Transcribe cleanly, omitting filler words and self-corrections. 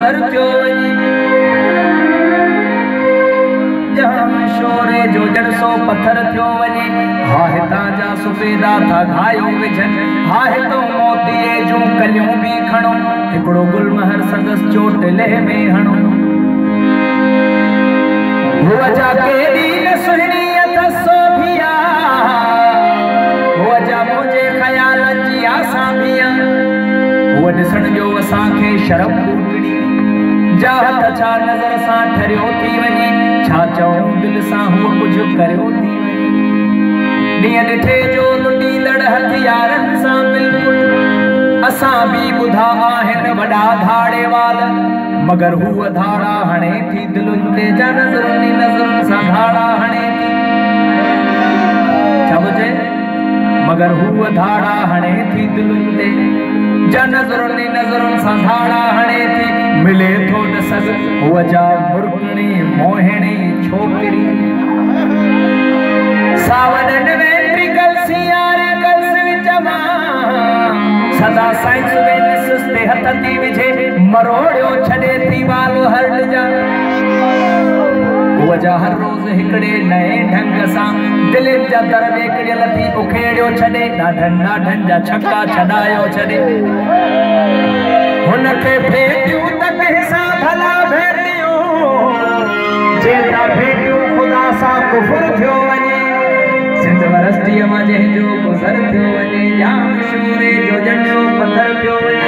शोरे जो जड़सो पत्थर थियो वने हा हितां जा सुबेदा था घायो विझन हा हितो मोतीअ जूं कलियूं भी खणो हिकड़ो गुलमहर संदस चोटले में हणो हुआ जा केडी न सुहिणी अथसो भिया हुआ जा मुझे ख्याल जी आसा भिया हुआ ॾिसण जो असांखे शर्म फूकड़ी जाहत छा नजर सां ठरियो थी वञे छा चऊं दिल सां हुआ कुछ करियो थी वञे ॾींहं ॾिठे जो लुटीलड़ हथियारनि सां बिल्कुल असां भी ॿुधा आहिनि वॾा धाड़े वाल मगर हुआ धाड़ा हणे थी दिलुनि ते जा नज़रुनि नज़रुनि सां धाड़ा हणे थी छा ॿुधे मगर हुआ धाड़ा हणे थी दिलुनि ते जा नज़रुनि नज़रुनि सां धाड़ा हणे थी मिले थो न सग हुआ जा मुर्गणी मोहिणी छोकरी सावनन वेंट्रिकल्स यारिकल्स विचमा सदा साइंस वेनिस ते हथ थी विझे मरोड़ियो छॾे थी वालो हर जा हुआ जा हर रोज़ हिकड़े नए ढंग सां दिलनि जा दर वेकड़ियल थी उखेड़ियो छॾे ॾाढनि जा छक्का छॾायो छॾे हुनखे भेटियूं तक हिसाब भला भेटियूं जेता भेटियूं खुदा सां कुफर थियो वञे सिंध वरस्तीअ मां जंहिंजो गुज़र थियो वञे या शोरे जो जड़सो पत्थर थियो वञे